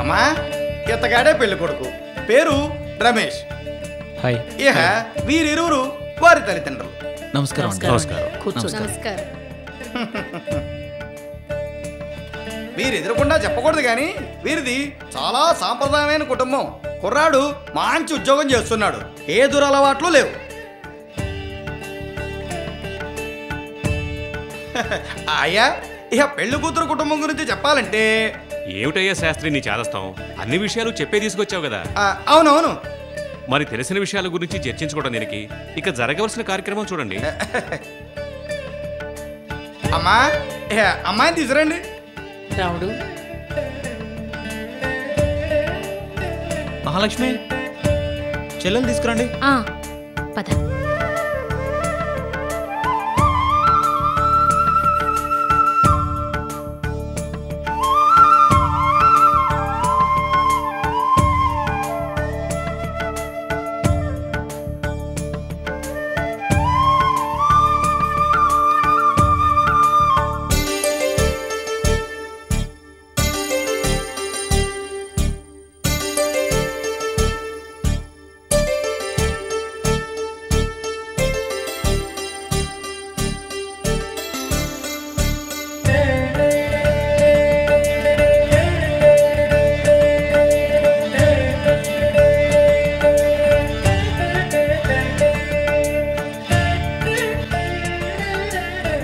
అమ్మా ఇతగాడే పెళ్లి కొడుకు, పేరు రమేష్. హాయ్. ఇహ వీరిరువురు వారి తల్లిదండ్రులు. నమస్కారం. నమస్కారం. వీరు ఎదురకుండా చెప్పకూడదు కానీ వీరిది చాలా సాంప్రదాయమైన కుటుంబం. కుర్రాడు మంచి ఉద్యోగం చేస్తున్నాడు, ఏ దురలవాట్లు లేవు. అయ్యా ఇక పెళ్లి కూతురు కుటుంబం గురించి చెప్పాలంటే ఏమిటయ్యా శాస్త్రి నీ చేదస్తాం? అన్ని విషయాలు చెప్పే తీసుకొచ్చావు కదా. అవునవును. మరి తెలిసిన విషయాల గురించి చర్చించుకోవడం దీనికి, ఇక జరగవలసిన కార్యక్రమం చూడండి. అమ్మా అమ్మాయిని తీసుకురండి. రావుడు, మహాలక్ష్మి చెల్లెలు తీసుకురండి. పద.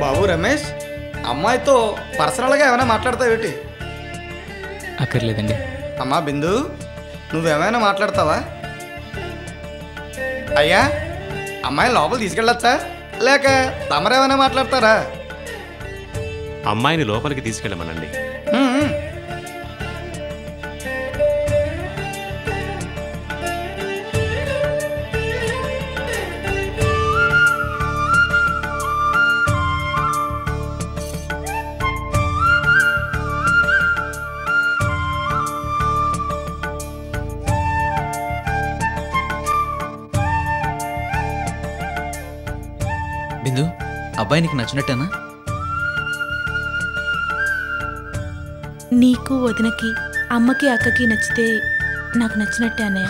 బాబు రమేష్, అమ్మాయితో పర్సనల్గా ఏమైనా మాట్లాడతావేటి? అక్కర్లేదండి. అమ్మా బిందు, నువ్వేమైనా మాట్లాడతావా? అయ్యా అమ్మాయి లోపల తీసుకెళ్ళొచ్చా లేక తమరేమైనా మాట్లాడతారా? అమ్మాయిని లోపలికి తీసుకెళ్ళమనండి. బిందు, అబ్బాయి నీకు నచ్చినట్టేనా? నీకు వదినకి అమ్మకి అక్కకి నచ్చితే నాకు నచ్చినట్టే అన్నయ్య.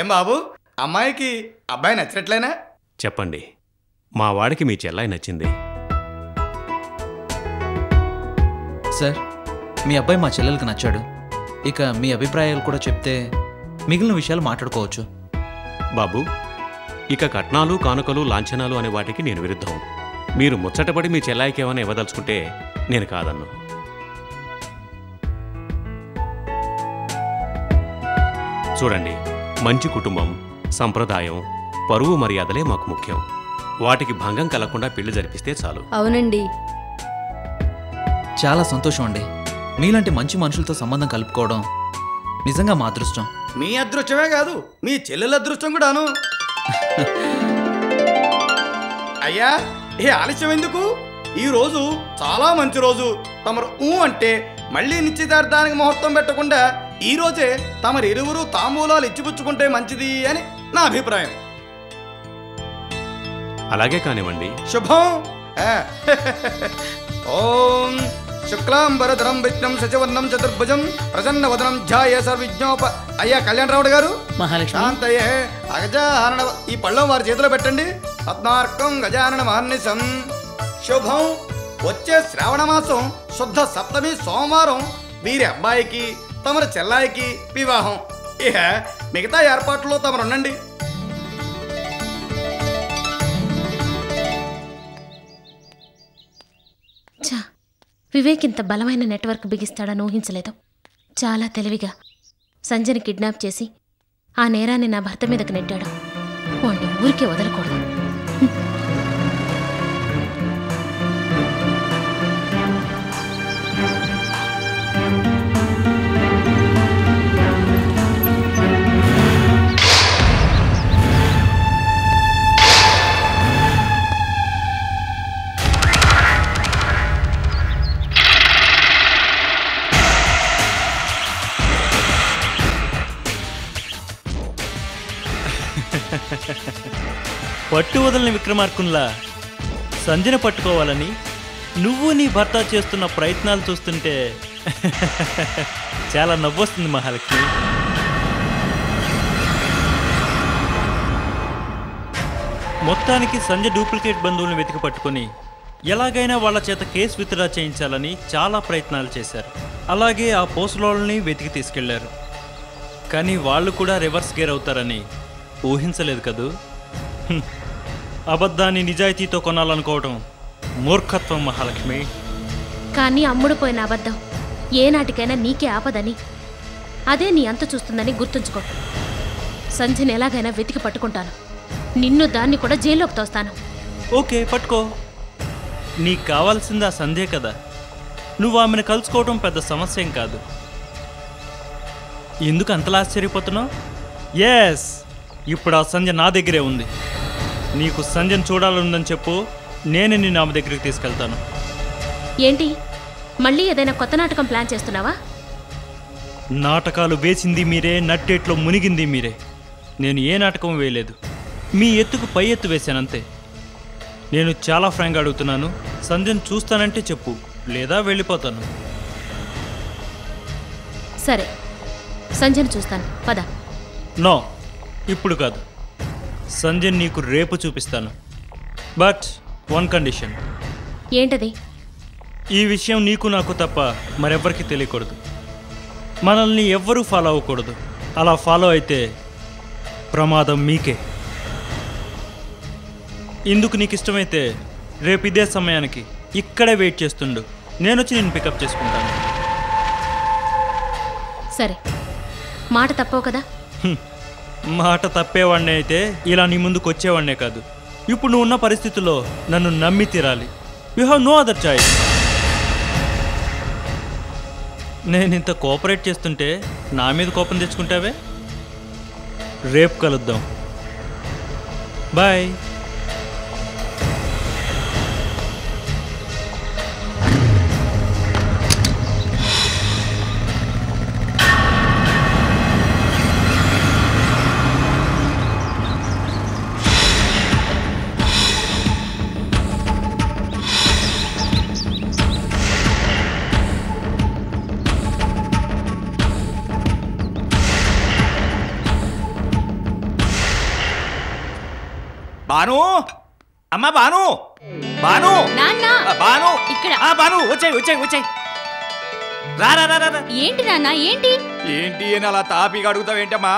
ఏం బాబు, అమ్మాయికి అబ్బాయి నచ్చినట్లేనా? చెప్పండి, మా వాడికి మీ చెల్లాయి నచ్చింది. సార్, మీ అబ్బాయి మా చెల్లెలకు నచ్చాడు. ఇక మీ అభిప్రాయాలు కూడా చెప్తే మిగిలిన విషయాలు మాట్లాడుకోవచ్చు. బాబు, ఇక కట్నాలు కానుకలు లాంఛనాలు అనే వాటికి నేను విరుద్ధం. మీరు ముచ్చటపడి మీ చెల్లాయికి ఏమైనా ఇవ్వదలుచుకుంటే నేను కాదన్ను. చూడండి, మంచి కుటుంబం, సంప్రదాయం, పరువు మర్యాదలే మాకు ముఖ్యం. వాటికి భంగం కలగకుండా పెళ్లి జరిపిస్తే చాలు. అవునండి. చాలా సంతోషం అండి. మీలాంటి మంచి మనుషులతో సంబంధం కలుపుకోవడం నిజంగా మా అదృష్టం. మీ అదృష్టమే కాదు, మీ చెల్లెల అదృష్టం కూడాను. అయ్యా ఆలస్యం ఎందుకు? ఈ రోజు చాలా మంచి రోజు. తమరు అంటే మళ్ళీ నిశ్చితార్థానికి ముహూర్తం పెట్టకుండా ఈ రోజే తమరు ఇరువురు తాంబూలాలు ఇచ్చిపుచ్చుకుంటే మంచిది అని నా అభిప్రాయం. అలాగే కానివ్వండి. శుభం. ఓం శుక్లాంబరధరం విష్ణుం శశివర్ణం చతుర్భుజం ప్రసన్నవదనం ధ్యాయ సర్వవిజ్ఞోప. అయ్యా కళ్యాణరావుడు గారు, శాంతయే అగజానన ఈ పళ్ళం వారి చేతిలో పెట్టండి. పద్మార్కం గజానన మహర్నిశం. శుభం. వచ్చే శ్రావణ మాసం శుద్ధ సప్తమి సోమవారం వీరి అబ్బాయికి తమరి చెల్లాయికి వివాహం. ఇహ మిగతా ఏర్పాట్లలో తమరు ఉండండి. వివేక్ ఇంత బలమైన నెట్వర్క్ బిగిస్తాడని ఊహించలేదు. చాలా తెలివిగా సంజయ్ని కిడ్నాప్ చేసి ఆ నేరాన్ని నా భర్త మీదకి నెట్టాడు. వాణ్ణి ఊరికే వదలకూడదు. పట్టు వదలని విక్రమార్కుల్లా సంజన పట్టుకోవాలని నువ్వు నీ భర్త చేస్తున్న ప్రయత్నాలు చూస్తుంటే చాలా నవ్వొస్తుంది మహాలక్ష్మి. మొత్తానికి సంజయ్ డూప్లికేట్ బంధువులను వెతికి పట్టుకొని ఎలాగైనా వాళ్ళ చేత కేసు విత్డ్రా చేయించాలని చాలా ప్రయత్నాలు చేశారు. అలాగే ఆ పోస్టులని వెతికి తీసుకెళ్లారు. కానీ వాళ్ళు కూడా రివర్స్ గేర్ అవుతారని ఊహించలేదు కదూ. అబద్ధాన్ని నిజాయితీతో కొనాలనుకోవడం మూర్ఖత్వం మహాలక్ష్మి. కానీ అమ్ముడు పోయిన అబద్ధం ఏనాటికైనా నీకే ఆపదని, అదే నీ అంత చూస్తుందని గుర్తుంచుకో. సంజయ్ని ఎలాగైనా వెతికి పట్టుకుంటాను. నిన్ను దాన్ని కూడా జైల్లోకి తోస్తాను. ఓకే, పట్టుకో. నీకు కావాల్సింది ఆ సంధ్యే కదా. నువ్వు ఆమెను కలుసుకోవడం పెద్ద సమస్య ఏం కాదు. ఎందుకు అంతలా ఆశ్చర్యపోతున్నావు? ఎస్, ఇప్పుడు ఆ సంధ్య నా దగ్గరే ఉంది. నీకు సంధ్యను చూడాలనుందని చెప్పు, నేనే నిన్ను ఆమె దగ్గరికి తీసుకెళ్తాను. ఏంటి, మళ్ళీ ఏదైనా కొత్త నాటకం ప్లాన్ చేస్తున్నావా? నాటకాలు వేసింది మీరే, నట్టేట్లో మునిగింది మీరే. నేను ఏ నాటకం వేయలేదు. మీ ఎత్తుకు పై ఎత్తు వేశానంతే. నేను చాలా ఫ్రాంక్గా అడుగుతున్నాను. సంధ్యను చూస్తానంటే చెప్పు, లేదా వెళ్ళిపోతాను. సరే, సంజయ్ని చూస్తాను, పద. నో, ఇప్పుడు కాదు. సంజయ్ నీకు రేపు చూపిస్తాను. But one condition. ఏంటది? ఈ విషయం నీకు నాకు తప్ప మరెవ్వరికి తెలియకూడదు. మనల్ని ఎవ్వరూ ఫాలో అవ్వకూడదు. అలా ఫాలో అయితే ప్రమాదం మీకే. ఇందుకు నీకు ఇష్టమైతే రేపు ఇదే సమయానికి ఇక్కడే వెయిట్ చేస్తుండు. నేను వచ్చి నేను పికప్ చేసుకుంటాను. సరే, మాట తప్పవు కదా? మాట తప్పేవాడినే అయితే ఇలా నీ ముందుకు వచ్చేవాడినే కాదు. ఇప్పుడు నువ్వు ఉన్న పరిస్థితుల్లో నన్ను నమ్మి తీరాలి. You have no other choice. నేను ఇంత కోఆపరేట్ చేస్తుంటే నా మీద కోపం తెచ్చుకుంటావే. రేపు కలుద్దాం. బాయ్. బాను, అమ్మా బాను, బాను, బాను, ఇక్కడ బాను, వచ్చాయి వచ్చాయి వచ్చాయి. రా రా రా రా. ఏంటి నాన్న, ఏంటి ఏంటి అని అలా తాపిగా అడుగుతావు ఏంటమ్మా?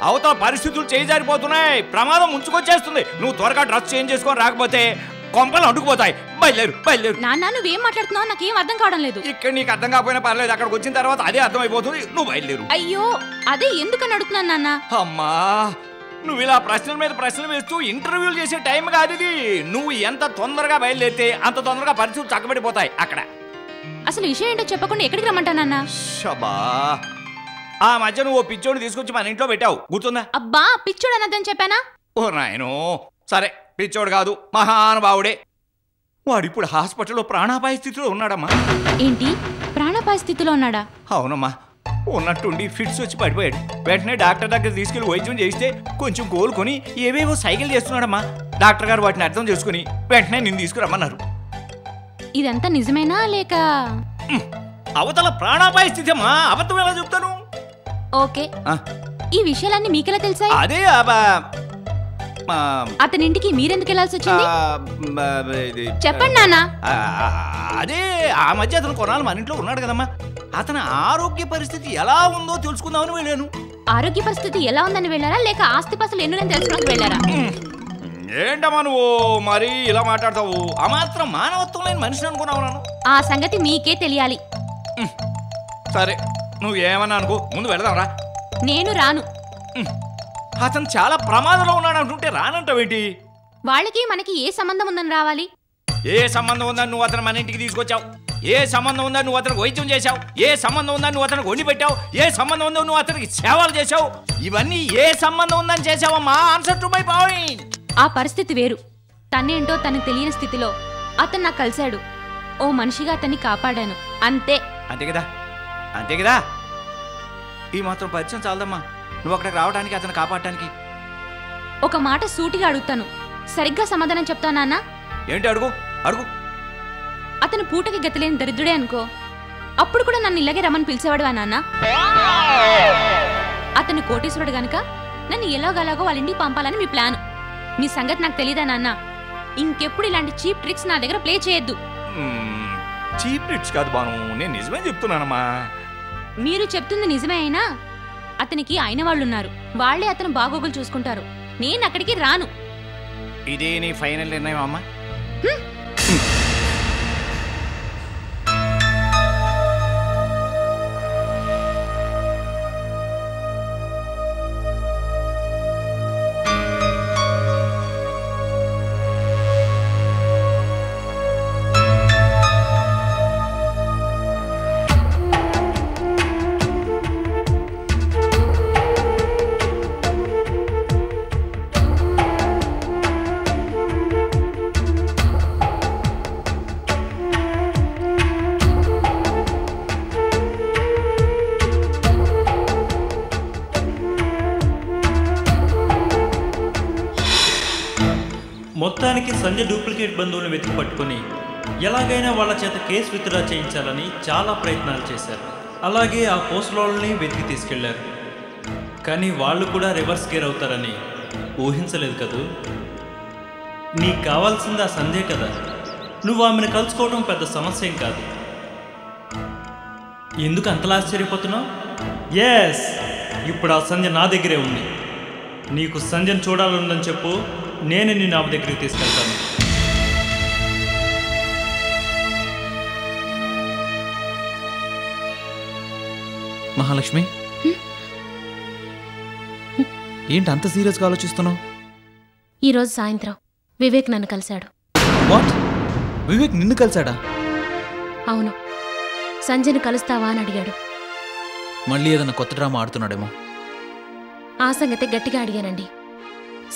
అవతల పరిస్థితులు చేజారిపోతున్నాయి. ప్రమాదం ముంచుకొచ్చేస్తుంది. నువ్వు త్వరగా డ్రెస్ చేంజ్ చేసుకొని రాకపోతే కొంపలు అడ్డుకుపోతాయి. బయలుదేరు బయలుదేరు. నాన్న, నువ్వేం మాట్లాడుతున్నావు? నాకేం అర్థం కావడం లేదు. ఇక్కడ నీకు అర్థం కాకపోయినా పర్లేదు, అక్కడికి వచ్చిన తర్వాత అదే అర్థమైపోతుంది. నువ్వు బయలుదేరు. అయ్యో, అదే ఎందుకని అడుగుతున్నాను నాన్న. అమ్మా, నువ్వు ఇలా ప్రశ్నల మీద ప్రశ్నలు వేస్తూ ఇంటర్వ్యూలు చేసే టైం కాదు ఇది. నువ్వు ఎంత తొందరగా బయలుదేరితే అంత తొందరగా పరిస్థితులు చక్కబడిపోతాయి అక్కడ. అసలు విషయం ఏంటో చెప్పకుండా ఎక్కడికి రమ్మంటానన్నా? షబా, ఆ మధ్య నువ్వు పిచ్చోడిని తీసుకొచ్చి మన ఇంట్లో పెట్టావు, గుర్తుందా? అబ్బా, పిచ్చోడు అన్నదని చెప్పానా? ఓ నాయనో, సరే పిచ్చోడు కాదు, మహానుభావుడే. వాడిప్పుడు హాస్పిటల్లో ప్రాణాపాయ స్థితిలో ఉన్నాడమ్మా. ఏంటి, ప్రాణాపాయ స్థితిలో ఉన్నాడా? అవునమ్మా, ఉన్నట్టుండి ఫిట్స్ వచ్చి పడిపోయాడు. వెంటనే డాక్టర్ దగ్గర తీసుకెళ్లి వైద్యం చేయిస్తే కొంచెం కోలుకొని ఏవేవో సైకిల్ చేస్తున్నాడమ్మా. డాక్టర్ గారు వాటిని అర్థం చేసుకుని వెంటనే నిన్ను తీసుకురమ్మన్నారు. ఇదంతా నిజమేనా లేక? అవతల ప్రాణాపాయ స్థితి అమ్మా, అబద్ధం ఎలా చెప్తాను? ఓకే, ఈ విషయాలన్నీ మీకెలా తెలుసాయి? అదే అతని ఇంటికి మీరెందుకు వెళ్ళాల్సి వచ్చింది? చెప్పండి నాన్న. అదే ఆ మధ్య అతను కొన్నాళ్ళు మన ఇంట్లో ఉన్నాడు కదమ్మా. అతని ఆరోగ్య పరిస్థితి ఎలా ఉందో తెలుసుకుందామని వెళ్ళాను. ఆరోగ్య పరిస్థితి ఎలా ఉందని వెళ్ళారా లేక ఆస్తిపాస్తులు ఎన్నులని తెలుసుకోవడానికి వెళ్ళారా? ఏంటమ్మా నువ్వు మరి ఇలా మాట్లాడతావు? ఆ మాత్రం మానవత్వం లేని మనిషిని అనుకున్నావు నన్ను. ఆ సంగతి మీకే తెలియాలి. సరే, నువ్వు ఏమన్నా అనుకో, ముందు వెళదాంరా. నేను రాను. అతను చాలా ప్రమాదంలో ఉన్నాడు అంటుంటే రానంటావేంటి? వాళ్ళకి మనకి ఏ సంబంధం ఉందని రావాలి? ఏ సంబంధం ఉందని నువ్వు అతను మన ఇంటికి తీసుకొచ్చావు? ఏ సంబంధం ఉందని నువ్వు అతనికి వైద్యం చేశావు? ఏ సంబంధం ఉందని నువ్వు అతనికి వండి పెట్టావు? ఏ సంబంధం ఉందని నువ్వు అతనికి సేవలు చేశావు? ఇవన్నీ ఏ సంబంధం ఉందని చేసావమ్మా? Answer to my point. ఆ పరిస్థితి వేరు. తనేంటో తనకు తెలియని స్థితిలో అతను నాకు కలిశాడు. ఓ మనిషిగా అతన్ని కాపాడాను, అంతే. అంతే కదా, అంతే కదా. ఈ మాత్రం పరిచయం చాలదమ్మా నువ్వు అక్కడికి రావడానికి, అతను కాపాడటానికి. ఒక మాట సూటిగా అడుగుతాను, సరిగ్గా సమాధానం చెప్తావు నాన్న. ఏంటి అడుగు అడుగు. అతను పూటకి గతిలేని దరిద్రుడే అనుకో, అప్పుడు కూడా నన్ను ఇలాగే రమ్మని పిలిచేవాడువా నాన్న? అతను కోటీశ్వరుడు గనక నన్ను ఎలాగలాగో వాళ్ళ ఇంటికి పంపాలని మీ ప్లాన్. మీ సంగతి నాకు తెలీదా నాన్న? ఇంకెప్పుడు ఇలాంటి చీప్ ట్రిక్స్ నా దగ్గర ప్లే చేయొద్దు. చీప్ ట్రిక్స్ కాదు బాను, నేను నిజమే చెప్తున్నానమ్మా. మీరు చెప్తుంది నిజమే అయినా అతనికి అయిన వాళ్ళున్నారు, వాళ్లే అతను బాగోగులు చూసుకుంటారు. నేను అక్కడికి రాను. ఇదే నీ ఫైనల్ నిర్ణయం అమ్మా? మొత్తానికి సంజయ్ డూప్లికేట్ బంధువులను వెతికి పట్టుకొని ఎలాగైనా వాళ్ళ చేత కేసు విత్డ్రా చేయించాలని చాలా ప్రయత్నాలు చేశారు. అలాగే ఆ పోస్టులని వెతికి తీసుకెళ్లారు. కానీ వాళ్ళు కూడా రివర్స్ గేర్ అవుతారని ఊహించలేదు కదూ. నీకు కావాల్సింది ఆ సంజయ్ కదా. నువ్వు ఆమెను కలుసుకోవడం పెద్ద సమస్య ఏం కాదు. ఎందుకు అంతలా ఆశ్చర్యపోతున్నావు? ఎస్, ఇప్పుడు ఆ సంజయ్ నా దగ్గరే ఉంది. నీకు సంజయ్ని చూడాలని చెప్పు, నేను నిన్ను ఆమె దగ్గరికి తీసుకెళ్తాను. మహాలక్ష్మి, ఏంటి అంత సీరియస్గా ఆలోచిస్తున్నావు? ఈరోజు సాయంత్రం వివేక్ నన్ను కలిశాడు. వాట్? వివేక్ నిన్ను కలిశాడా? అవును. సంజయ్ని కలుస్తావా అని అడిగాడు. మళ్ళీ ఏదైనా కొత్త డ్రామా ఆడుతున్నాడేమో. ఆ సంగతే గట్టిగా అడిగానండి.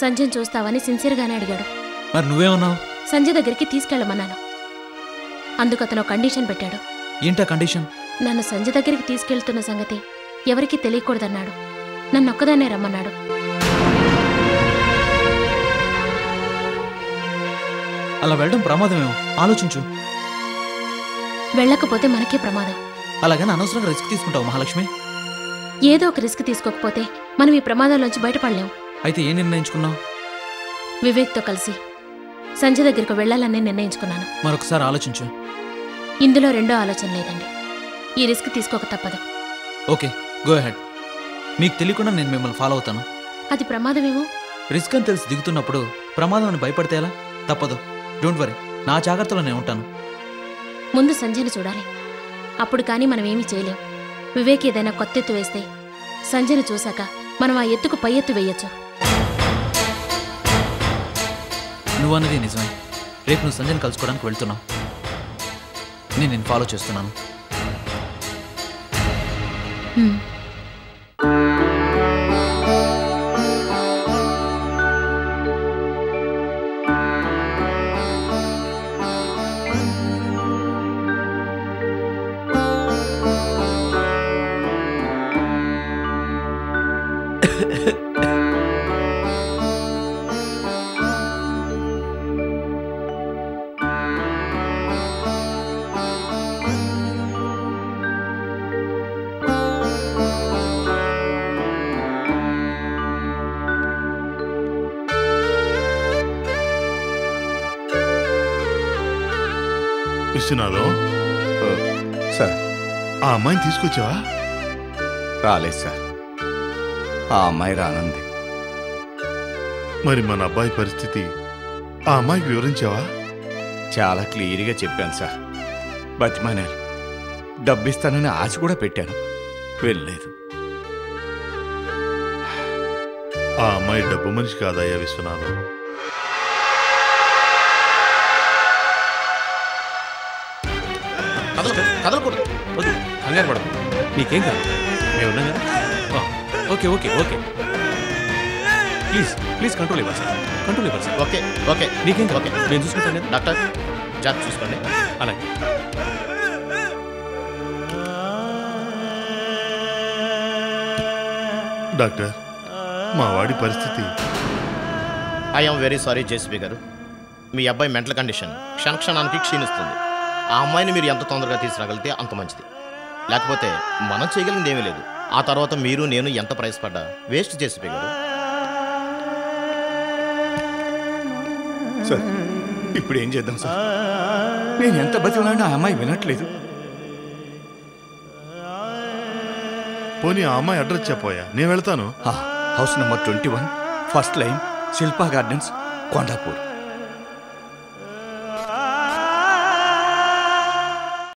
సంజయ్ని చూస్తావని సిన్సియర్గానే అడిగాడు. మరి నువ్వేమన్నావు? సంజయ్ దగ్గరికి తీసుకెళ్ళమన్నాను. అందుకు అతను కండిషన్ పెట్టాడు. ఏంటా కండిషన్? నన్ను సంజయ్ దగ్గరికి తీసుకెళ్తున్న సంగతి ఎవరికీ తెలియకూడదన్నాడు. నన్నొక్కదాన్నే రమ్మన్నాడు. అలా వెళ్ళడం ప్రమాదమేమో, ఆలోచించు. వెళ్ళకపోతే మనకే ప్రమాదం. అలాగని అనవసరంగా రిస్క్ తీసుకుంటావు మహాలక్ష్మి. ఏదో ఒక రిస్క్ తీసుకోకపోతే మనం ఈ ప్రమాదంలోంచి బయటపడలేం. అయితే ఏం నిర్ణయించుకున్నావు? వివేక్తో కలిసి సంజయ్ దగ్గరికి వెళ్ళాలని నిర్ణయించుకున్నాను. మరొకసారి ఆలోచించు. ఇందులో రెండో ఆలోచన లేదండి. ఈ రిస్క్ తీసుకోక తప్పదు. Okay, go ahead. మీకు తెలియకుండా నేను మిమ్మల్ని ఫాలో అవుతాను. అది ప్రమాదమేమో. రిస్క్ అని తెలిసి దిగుతున్నప్పుడు ప్రమాదం అని భయపడితే ఎలా? తప్పదు. డోంట్ వరీ, నా జాగ్రత్తలో నేను ఉంటాను. ముందు సంజయ్ని చూడాలి. అప్పుడు కానీ మనం ఏమీ చేయలేం. వివేక్ ఏదైనా కొత్త ఎత్తు వేస్తే సంజయ్ని చూశాక మనం ఆ ఎత్తుకు పై ఎత్తు వేయొచ్చు. నువ్వన్నది నిజమే. రేపు నువ్వు సంజయ్ని కలుసుకోవడానికి వెళ్తున్నావు. నేను ఫాలో చేస్తున్నాను. విశ్వనాథం, సార్, ఆ అమ్మాయిని తీసుకొచ్చావా? రాలేదు సార్. ఆ అమ్మాయి రానుంది. మరి మన అబ్బాయి పరిస్థితి ఆ అమ్మాయికి వివరించావా? చాలా క్లియర్గా చెప్పాను సార్. బతిమానారు. డబ్బిస్తానని ఆశ కూడా పెట్టాను. వెళ్ళలేదు. ఆ అమ్మాయి డబ్బు మనిషి కాదయ్యా విశ్వనాథం. కదలకూడదు, వద్దు, కంగారు పడదు. నీకేం కాదు, మేము ఉన్నాం కదా. Okay okay okay, please please control ఇవ్వాలి సార్, కంట్రోల్ ఇవ్వాలి సార్. ఓకే ఓకే, నీకేం కాదు, ఓకే. నేను చూసుకుంటాను కదా. డాక్టర్ జాగ్రత్త చూసుకోండి. అలాగే. డాక్టర్, మా వాడి పరిస్థితి I am very sorry JCP గారు. మీ అబ్బాయి మెంటల్ కండిషన్ క్షణక్షణానికి క్షీణిస్తుంది. ఆ అమ్మాయిని మీరు ఎంత తొందరగా తీసుకురాగలిగితే అంత మంచిది. లేకపోతే మనం చేయగలిగింది ఏమీ లేదు. ఆ తర్వాత మీరు నేను ఎంత ప్రయాసపడ్డా వేస్ట్ జేసీపీ గారు. సార్ ఇప్పుడు ఏం చేద్దాం సార్? నేను ఎంత బతిలాడినా ఆ అమ్మాయి వినట్లేదు. పోనీ ఆ అమ్మాయి అడ్రస్ చెప్పోయా, నేను వెళ్తాను. House number 21, first line, Shilpa gardens, Kondapur.